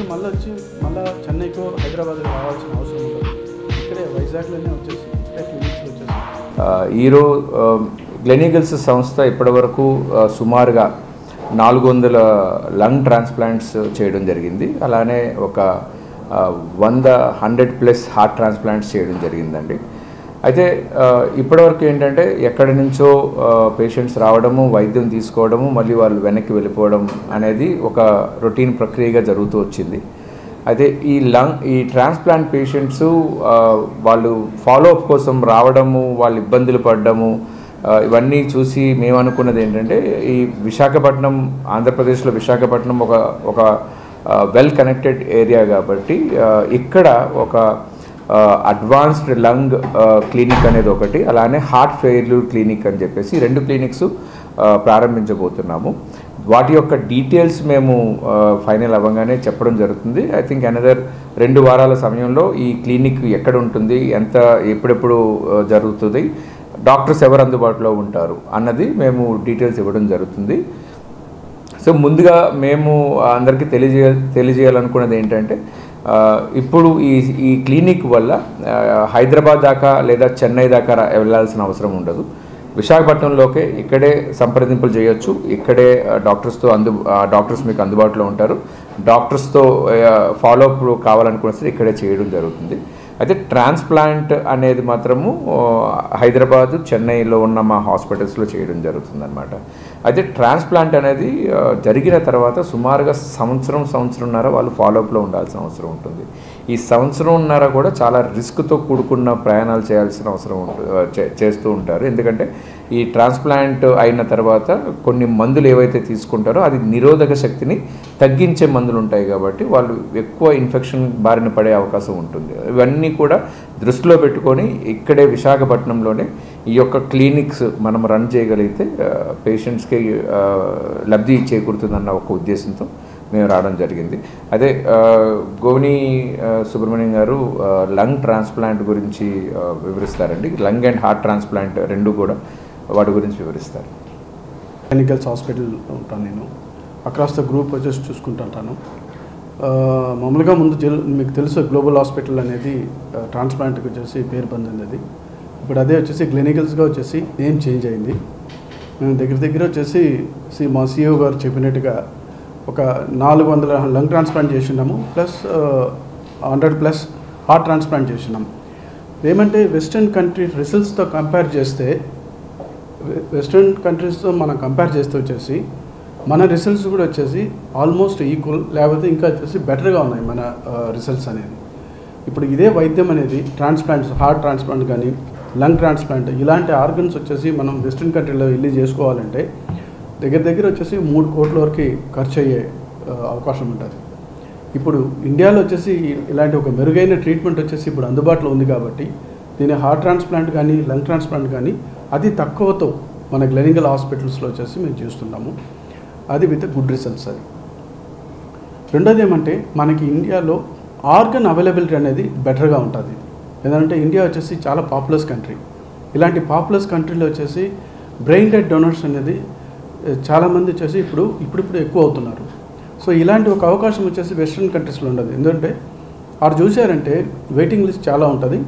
మళ్ళీ వచ్చి చెన్నైకో హైదరాబాద్కి రావాల్సిన అవసరం ఉండదు. ఇక్కడే వైజాగ్లోనే వచ్చేసి ఇక్కడే క్లినిక్స్ వచ్చేసి గ్లెనిగల్స్ సంస్థ ఇప్పటివరకు సుమారుగా 400 లంగ్ ట్రాన్స్ప్లాంట్స్ చేయడం జరిగింది. అలానే ఒక 100+ హార్ట్ ట్రాన్స్ప్లాంట్స్ చేయడం జరిగిందండి. అయితే ఇప్పటివరకు ఏంటంటే ఎక్కడి నుంచో పేషెంట్స్ రావడము, వైద్యం తీసుకోవడము, మళ్ళీ వాళ్ళు వెనక్కి వెళ్ళిపోవడం అనేది ఒక రొటీన్ ప్రక్రియగా జరుగుతూ వచ్చింది. అయితే ఈ ట్రాన్స్ప్లాంట్ పేషెంట్స్ వాళ్ళు ఫాలోఅప్ కోసం రావడము, వాళ్ళు ఇబ్బందులు పడడము, ఇవన్నీ చూసి మేము అనుకున్నది ఏంటంటే ఈ విశాఖపట్నం, ఆంధ్రప్రదేశ్లో విశాఖపట్నం ఒక వెల్ కనెక్టెడ్ ఏరియా కాబట్టి ఇక్కడ ఒక అడ్వాన్స్డ్ లంగ్ క్లినిక్ అనేది ఒకటి, అలానే హార్ట్ ఫెయిల్యూర్ క్లినిక్ అని చెప్పేసి 2 క్లినిక్స్ ప్రారంభించబోతున్నాము. వాటి యొక్క డీటెయిల్స్ మేము ఫైనల్ అవ్వగానే చెప్పడం జరుగుతుంది. ఐ థింక్ అనదర్ 2 వారాల సమయంలో ఈ క్లినిక్ ఎక్కడ ఉంటుంది, ఎప్పుడెప్పుడు జరుగుతుంది, డాక్టర్స్ ఎవరు అందుబాటులో ఉంటారు అన్నది మేము డీటెయిల్స్ ఇవ్వడం జరుగుతుంది. సో ముందుగా మేము అందరికీ తెలియజేయాలనుకున్నది ఏంటంటే ఇప్పుడు ఈ క్లినిక్ వల్ల హైదరాబాద్ దాకా లేదా చెన్నై దాకా వెళ్ళాల్సిన అవసరం ఉండదు. విశాఖపట్నంలోకే ఇక్కడే సంప్రదింపులు చేయొచ్చు. ఇక్కడే డాక్టర్స్ మీకు అందుబాటులో ఉంటారు. డాక్టర్స్తో ఫాలోఅప్ కావాలనుకున్న ఇక్కడే చేయడం జరుగుతుంది. అయితే ట్రాన్స్ప్లాంట్ అనేది మాత్రము హైదరాబాద్, చెన్నైలో ఉన్న మా హాస్పిటల్స్లో చేయడం జరుగుతుందన్నమాట. అయితే ట్రాన్స్ప్లాంట్ అనేది జరిగిన తర్వాత సుమారుగా సంవత్సరంన్నర వాళ్ళు ఫాలోఅప్లో ఉండాల్సిన అవసరం ఉంటుంది. ఈ సంవత్సరంన్నర కూడా చాలా రిస్క్తో కూడుకున్న ప్రయాణాలు చేయాల్సిన అవసరం చేస్తూ ఉంటారు. ఎందుకంటే ఈ ట్రాన్స్ప్లాంట్ అయిన తర్వాత కొన్ని మందులు ఏవైతే తీసుకుంటారో అది నిరోధక శక్తిని తగ్గించే మందులు ఉంటాయి కాబట్టి వాళ్ళు ఎక్కువ ఇన్ఫెక్షన్ బారిన పడే అవకాశం ఉంటుంది. ఇవన్నీ కూడా దృష్టిలో పెట్టుకొని ఇక్కడే విశాఖపట్నంలోనే ఈ యొక్క క్లినిక్స్ మనం రన్ చేయగలిగితే పేషెంట్స్కి లబ్ధి చేకూరుతుందన్న ఒక ఉద్దేశంతో మేము రావడం జరిగింది. అదే గోవిని సుబ్రహ్మణ్యం గారు లంగ్ ట్రాన్స్ప్లాంట్ గురించి వివరిస్తారండి. లంగ్ అండ్ హార్ట్ ట్రాన్స్ప్లాంట్ 2 కూడా వాటి గురించి వివరిస్తారు. క్లినికల్స్ హాస్పిటల్ ఉంటాను నేను. అక్రాస్ ద గ్రూప్ వచ్చేసి చూసుకుంటుంటాను. మామూలుగా ముందు మీకు తెలుసు గ్లోబల్ హాస్పిటల్ అనేది ట్రాన్స్ప్లాంట్కి వచ్చేసి పేరు పొందింది. ఇప్పుడు అదే వచ్చేసి క్లినికల్స్గా వచ్చేసి నేమ్ చేంజ్ అయింది. మేము దగ్గర వచ్చేసి మా CEO గారు చెప్పినట్టుగా ఒక 400 లంగ్ ట్రాన్స్ప్లాంట్ చేసినాము, ప్లస్ 100+ హార్ట్ ట్రాన్స్ప్లాంట్ చేసినాము. ఏమంటే వెస్ట్రన్ కంట్రీ రిజల్ట్స్తో కంపేర్ చేస్తే మనం కంపేర్ చేస్తే వచ్చేసి మన రిజల్ట్స్ కూడా వచ్చేసి ఆల్మోస్ట్ ఈక్వల్, లేకపోతే ఇంకా వచ్చేసి బెటర్గా ఉన్నాయి మన రిజల్ట్స్ అనేది. ఇప్పుడు ఇదే వైద్యం అనేది ట్రాన్స్ప్లాంట్స్, హార్ట్ ట్రాన్స్ప్లాంట్ కానీ లంగ్ ట్రాన్స్ప్లాంట్ ఇలాంటి ఆర్గన్స్ వచ్చేసి మనం వెస్ట్రన్ కంట్రీలో వెళ్ళి చేసుకోవాలంటే దగ్గర వచ్చేసి 3 కోట్ల వరకు ఖర్చు అయ్యే అవకాశం ఉంటుంది. ఇప్పుడు ఇండియాలో వచ్చేసి ఇలాంటి ఒక మెరుగైన ట్రీట్మెంట్ వచ్చేసి ఇప్పుడు అందుబాటులో ఉంది కాబట్టి దీని హార్ట్ ట్రాన్స్ప్లాంట్ కానీ లంగ్ ట్రాన్స్ప్లాంట్ కానీ అతి తక్కువతో మన క్లినికల్ హాస్పిటల్స్లో వచ్చేసి మేము చేస్తున్నాము. అది విత్ గుడ్ రిజల్ట్స్. అది రెండోది ఏమంటే మనకి ఇండియాలో ఆర్గన్ అవైలబిలిటీ అనేది బెటర్గా ఉంటుంది. ఎందుకంటే ఇండియా వచ్చేసి చాలా పాపులస్ కంట్రీ. ఇలాంటి పాపులస్ కంట్రీలో వచ్చేసి బ్రెయిన్ డెడ్ డోనర్స్ అనేది చాలామంది వచ్చేసి ఇప్పుడు ఎక్కువ అవుతున్నారు. సో ఇలాంటి ఒక అవకాశం వచ్చేసి వెస్ట్రన్ కంట్రీస్లో ఉండదు. ఎందుకంటే ఆడు చూశారంటే వెయిటింగ్ లిస్ట్ చాలా ఉంటుంది,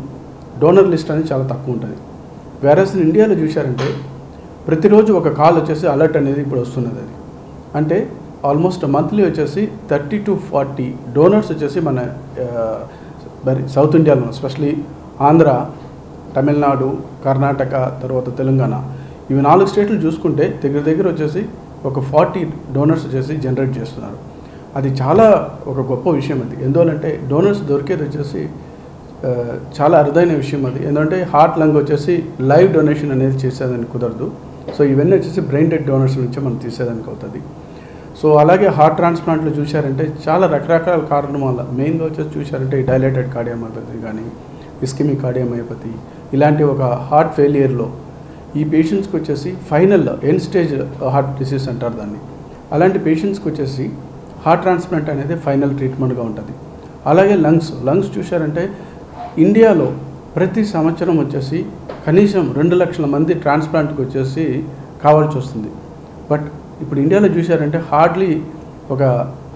డోనర్ లిస్ట్ అనేది చాలా తక్కువ ఉంటుంది. వేరేస్ ఇండియాలో చూశారంటే ప్రతిరోజు ఒక కాల్ వచ్చేసి అలర్ట్ అనేది ఇప్పుడు వస్తున్నది. అది అంటే ఆల్మోస్ట్ మంత్లీ వచ్చేసి 30 to 40 డోనర్స్ వచ్చేసి మన సౌత్ ఇండియాలో, ఎస్పెషలీ ఆంధ్ర, తమిళనాడు, కర్ణాటక, తర్వాత తెలంగాణ, ఇవి 4 స్టేట్లు చూసుకుంటే దగ్గర వచ్చేసి ఒక 40 డోనర్స్ వచ్చేసి జనరేట్ చేస్తున్నారు. అది చాలా ఒక గొప్ప విషయం. అది ఎందువల్లంటే డోనర్స్ దొరికేది వచ్చేసి చాలా అరుదైన విషయం. అది ఎందుకంటే హార్ట్ లంగ్ వచ్చేసి లైవ్ డొనేషన్ అనేది చేసేదానికి కుదరదు. సో ఇవన్నీ వచ్చేసి బ్రెయిన్ డెడ్ డోనర్స్ నుంచి మనం తీసేదానికి అవుతుంది. సో అలాగే హార్ట్ ట్రాన్స్ప్లాంట్లో చూశారంటే చాలా రకరకాల కారణం వల్ల మెయిన్గా వచ్చేసి చూశారంటే డైలేటెడ్ కార్డియోమయోపతి కానీ ఇస్కెమిక్ కార్డియోమయోపతి ఇలాంటి ఒక హార్ట్ ఫెయిలియర్లో ఈ పేషెంట్స్కి వచ్చేసి final end stage heart disease అంటారు దాన్ని. అలాంటి పేషెంట్స్కి వచ్చేసి హార్ట్ ట్రాన్స్ప్లాంట్ అనేది ఫైనల్ ట్రీట్మెంట్గా ఉంటుంది. అలాగే లంగ్స్ చూశారంటే ఇండియాలో ప్రతి సంవత్సరం వచ్చేసి కనీసం 2 లక్షల మంది ట్రాన్స్ప్లాంట్కి వచ్చేసి కావాల్సి వస్తుంది. బట్ ఇప్పుడు ఇండియాలో చూశారంటే హార్డ్లీ ఒక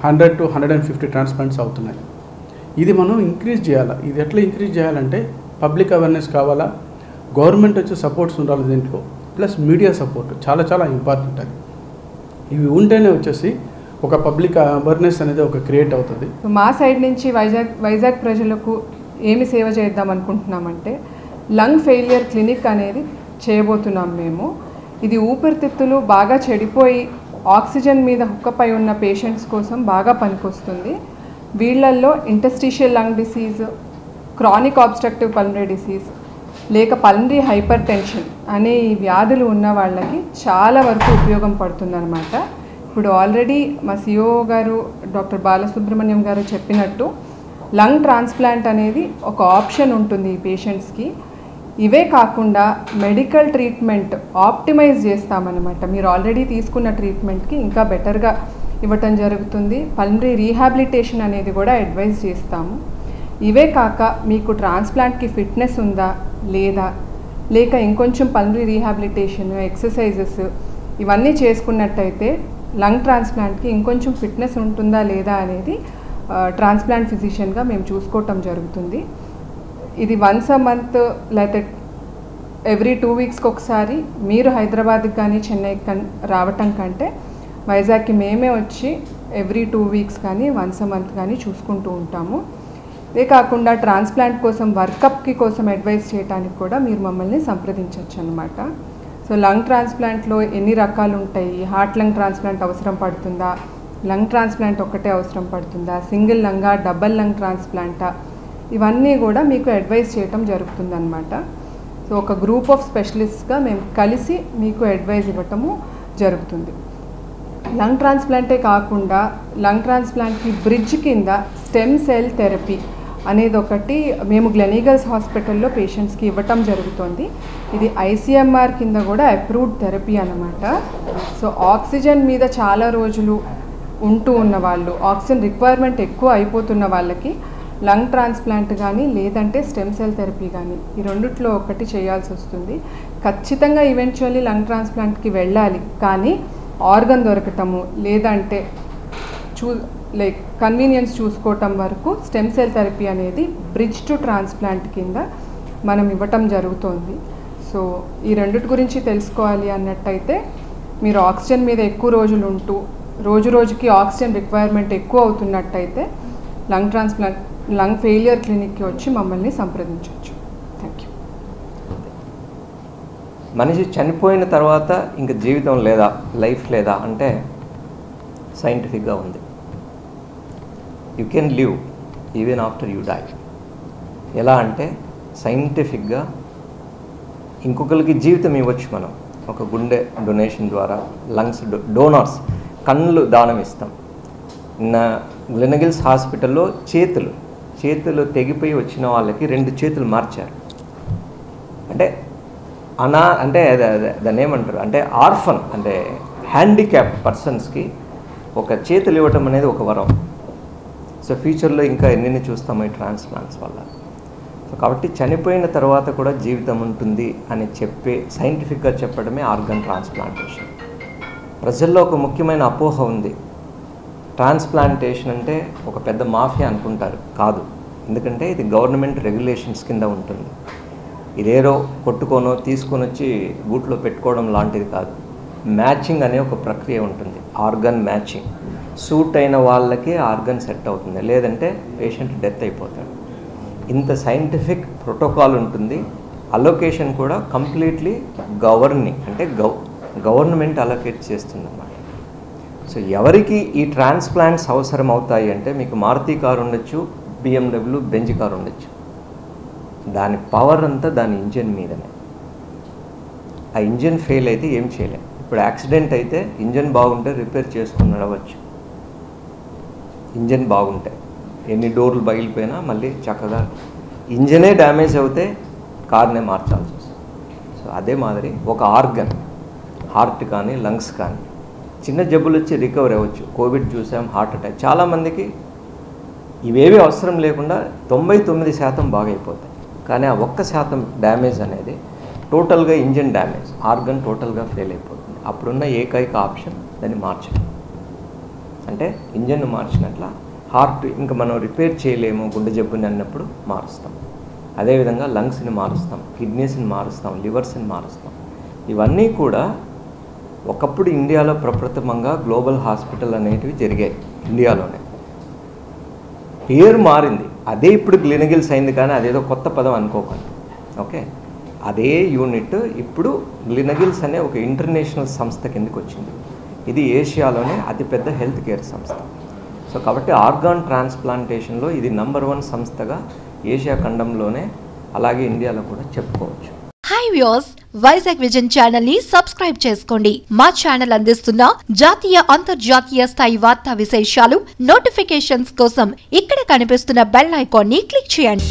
100 to 150 ట్రాన్స్ప్లాంట్స్ అవుతున్నాయి. ఇది మనం ఇంక్రీజ్ చేయాలి. ఇది ఎట్లా ఇంక్రీజ్ చేయాలంటే పబ్లిక్ అవేర్నెస్ కావాలా, గవర్నమెంట్ వచ్చి సపోర్ట్స్ ఉండాలి దీంట్లో, ప్లస్ మీడియా సపోర్ట్ చాలా చాలా ఇంపార్టెంట్. అది ఇవి ఉంటేనే వచ్చేసి ఒక పబ్లిక్ అవేర్నెస్ అనేది ఒక క్రియేట్ అవుతుంది. మా సైడ్ నుంచి వైజాగ్ ప్రజలకు ఏమి సేవ చేద్దాం అనుకుంటున్నామంటే లంగ్ ఫెయిలియర్ క్లినిక్ అనేది చేయబోతున్నాం మేము. ఇది ఊపిరితిత్తులు బాగా చెడిపోయి ఆక్సిజన్ మీద హుక్కపై ఉన్న పేషెంట్స్ కోసం బాగా పనికొస్తుంది. వీళ్ళల్లో interstitial lung disease, chronic obstructive pulmonary disease లేక పల్మనరీ హైపర్ టెన్షన్ అనే ఈ వ్యాధులు ఉన్న వాళ్ళకి చాలా వరకు ఉపయోగం పడుతుందన్నమాట. ఇప్పుడు ఆల్రెడీ మా సిఓ గారు డాక్టర్ బాలసుబ్రహ్మణ్యం గారు చెప్పినట్టు లంగ్ ట్రాన్స్ప్లాంట్ అనేది ఒక ఆప్షన్ ఉంటుంది ఈ పేషెంట్స్కి. ఇవే కాకుండా మెడికల్ ట్రీట్మెంట్ ఆప్టిమైజ్ చేస్తామన్నమాట. మీరు ఆల్రెడీ తీసుకున్న ట్రీట్మెంట్కి ఇంకా బెటర్గా ఇవ్వటం జరుగుతుంది. పల్మనరీ రీహాబిలిటేషన్ అనేది కూడా అడ్వైజ్ చేస్తాము. ఇవే కాక మీకు ట్రాన్స్ప్లాంట్కి ఫిట్నెస్ ఉందా లేదా, లేక ఇంకొంచెం పల్మనరీ రీహాబిలిటేషన్ ఎక్సర్సైజెస్ ఇవన్నీ చేసుకున్నట్టయితే లంగ్ ట్రాన్స్ప్లాంట్కి ఇంకొంచెం ఫిట్నెస్ ఉంటుందా లేదా అనేది ట్రాన్స్ప్లాంట్ ఫిజిషియన్గా మేము చూసుకోవటం జరుగుతుంది. ఇది వన్స్ అ మంత్ లేకపోతే ఎవ్రీ 2 వీక్స్కి ఒకసారి మీరు హైదరాబాద్కి కానీ చెన్నైకి కానీ రావటం కంటే వైజాగ్కి మేమే వచ్చి ఎవ్రీ 2 వీక్స్ కానీ వన్స్ అ మంత్ కానీ చూసుకుంటూ ఉంటాము. ఇదే కాకుండా ట్రాన్స్ప్లాంట్ కోసం వర్కప్కి కోసం అడ్వైస్ చేయడానికి కూడా మీరు మమ్మల్ని సంప్రదించవచ్చు అన్నమాట. సో లంగ్ ట్రాన్స్ప్లాంట్లో ఎన్ని రకాలు ఉంటాయి, హార్ట్ లంగ్ ట్రాన్స్ప్లాంట్ అవసరం పడుతుందా, లంగ్ ట్రాన్స్ప్లాంట్ ఒక్కటే అవసరం పడుతుందా, సింగిల్ లంగా డబల్ లంగ్ ట్రాన్స్ప్లాంటా, ఇవన్నీ కూడా మీకు అడ్వైస్ చేయటం జరుగుతుందన్నమాట. సో ఒక గ్రూప్ ఆఫ్ స్పెషలిస్ట్గా మేము కలిసి మీకు అడ్వైస్ ఇవ్వటము జరుగుతుంది. లంగ్ ట్రాన్స్ప్లాంటే కాకుండా లంగ్ ట్రాన్స్ప్లాంట్కి బ్రిడ్జ్ కింద స్టెమ్ సెల్ థెరపీ అనేది ఒకటి మేము గ్లెనీగల్స్ హాస్పిటల్లో పేషెంట్స్కి ఇవ్వటం జరుగుతుంది. ఇది ఐసీఎంఆర్ కింద కూడా అప్రూవ్డ్ థెరపీ అన్నమాట. సో ఆక్సిజన్ మీద చాలా రోజులు ఉంటూ ఉన్న వాళ్ళు, ఆక్సిజన్ రిక్వైర్మెంట్ ఎక్కువ అయిపోతున్న వాళ్ళకి లంగ్ ట్రాన్స్ప్లాంట్ కానీ లేదంటే స్టెమ్ సెల్ థెరపీ కానీ ఈ రెండిట్లో ఒకటి చేయాల్సి వస్తుంది. ఖచ్చితంగా ఈవెన్చువల్లీ లంగ్ ట్రాన్స్ప్లాంట్కి వెళ్ళాలి, కానీ ఆర్గన్ దొరకటము లేదంటే లైక్ కన్వీనియన్స్ చూసుకోవటం వరకు స్టెమ్ సెల్ థెరపీ అనేది బ్రిడ్జ్ టు ట్రాన్స్ప్లాంట్ కింద మనం ఇవ్వటం జరుగుతుంది. సో ఈ రెండిటి గురించి తెలుసుకోవాలి అన్నట్టయితే మీరు ఆక్సిజన్ మీద ఎక్కువ రోజులు ఉంటూ రోజుకి ఆక్సిజన్ రిక్వైర్మెంట్ ఎక్కువ అవుతున్నట్టయితే లంగ్ ఫెయిలియర్ క్లినిక్కి వచ్చి మమ్మల్ని సంప్రదించవచ్చు. Thank you. మనిషి చనిపోయిన తర్వాత ఇంక జీవితం లేదా, లైఫ్ లేదా అంటే సైంటిఫిక్గా ఉంది. You can live even after you die. ఎలా అంటే సైంటిఫిక్గా ఇంకొకరికి జీవితం ఇవ్వచ్చు. మనం ఒక గుండె డొనేషన్ ద్వారా, లంగ్స్ డోనార్స్, కళ్ళు దానం ఇస్తాం. గ్లెనగిల్స్ హాస్పిటల్లో చేతులు తెగిపోయి వచ్చిన వాళ్ళకి 2 చేతులు మార్చారు. అంటే దాన్ని ఏమంటారు అంటే ఆర్ఫన్ అంటే హ్యాండిక్యాప్ పర్సన్స్కి ఒక చేతులు ఇవ్వటం అనేది ఒక వరం. సో ఫ్యూచర్లో ఇంకా ఎన్ని చూస్తామో ఈ ట్రాన్స్ప్లాంట్స్ వల్ల. సో కాబట్టి చనిపోయిన తర్వాత కూడా జీవితం ఉంటుంది అని సైంటిఫిక్గా చెప్పడమే ఆర్గన్ ట్రాన్స్ప్లాంటేషన్. ప్రజల్లో ఒక ముఖ్యమైన అపోహ ఉంది, ట్రాన్స్ప్లాంటేషన్ అంటే ఒక పెద్ద మాఫియా అనుకుంటారు. కాదు, ఎందుకంటే ఇది గవర్నమెంట్ రెగ్యులేషన్స్ కింద ఉంటుంది. ఇదేదో కొట్టుకోనో తీసుకొని వచ్చి గూట్లో పెట్టుకోవడం లాంటిది కాదు. మ్యాచింగ్ అనే ఒక ప్రక్రియ ఉంటుంది, ఆర్గన్ మ్యాచింగ్. సూట్ అయిన వాళ్ళకే ఆర్గన్ సెట్ అవుతుంది, లేదంటే పేషెంట్ డెత్ అయిపోతాడు. ఇంత సైంటిఫిక్ ప్రోటోకాల్ ఉంటుంది. అలొకేషన్ కూడా కంప్లీట్లీ గవర్నమెంట్ అలొకేట్ చేస్తుందన్నమాట. సో ఎవరికి ఈ ట్రాన్స్ప్లాంట్స్ అవసరం అవుతాయి అంటే మీకు మారుతి కారు ఉండొచ్చు, BMW, బెంజ్ కారు ఉండొచ్చు. దాని పవర్ అంతా దాని ఇంజిన్ మీదనే. ఆ ఇంజిన్ ఫెయిల్ అయితే ఏం చేయలేం. ఇప్పుడు యాక్సిడెంట్ అయితే ఇంజిన్ బాగుంటే రిపేర్ చేసుకుని నడవచ్చు. ఇంజిన్ బాగుంటే ఎన్ని డోర్లు పగిలిపోయినా మళ్ళీ చక్కగా. ఇంజనే డ్యామేజ్ అవుతే కార్నే మార్చాల్సి వస్తుంది. సో అదే మాదిరి ఒక ఆర్గన్, హార్ట్ కానీ లంగ్స్ కానీ చిన్న జబ్బులు వచ్చి రికవర్ అవ్వచ్చు. కోవిడ్ చూసాం, హార్ట్ అటాక్. చాలామందికి ఇవేవి అవసరం లేకుండా 99% బాగైపోతాయి. కానీ ఆ 1% డ్యామేజ్ అనేది టోటల్గా ఇంజిన్ డ్యామేజ్, ఆర్గన్ టోటల్గా ఫెయిల్ అయిపోతుంది. అప్పుడున్న ఏకైక ఆప్షన్ దాన్ని మార్చడం. అంటే ఇంజన్ను మార్చినట్ల హార్ట్ ఇంకా మనం రిపేర్ చేయలేము గుండె జబ్బుని అన్నప్పుడు మారుస్తాం. అదేవిధంగా లంగ్స్ని మారుస్తాం, కిడ్నీస్ని మారుస్తాం, లివర్స్ని మారుస్తాం. ఇవన్నీ కూడా ఒకప్పుడు ఇండియాలో ప్రప్రథమంగా గ్లోబల్ హాస్పిటల్ అనేటివి జరిగాయి ఇండియాలోనే. పేరు మారింది, అదే ఇప్పుడు గ్లినగిల్స్ అయింది, కానీ అదేదో కొత్త పదం అనుకోకండి. ఓకే, అదే యూనిట్ ఇప్పుడు గ్లినగిల్స్ అనే ఒక ఇంటర్నేషనల్ సంస్థ కిందకి వచ్చింది. ఇది ఏషియాలోనే అతిపెద్ద హెల్త్ కేర్ సంస్థ. సో కాబట్టి ఆర్గాన్ ట్రాన్స్ప్లాంటేషన్లో ఇది నంబర్ 1 సంస్థగా ఏషియా ఖండంలోనే అలాగే ఇండియాలో కూడా చెప్పుకోవచ్చు. Hi viewers, Vizag vision channel ని సబ్స్క్రైబ్ చేసుకోండి. మా ఛానల్ అందిస్తున్న జాతీయ అంతర్జాతీయ స్థాయి వార్తా విశేషాలు నోటిఫికేషన్స్ కోసం ఇక్కడ కనిపిస్తున్న బెల్ ఐకాన్ ని క్లిక్ చేయండి.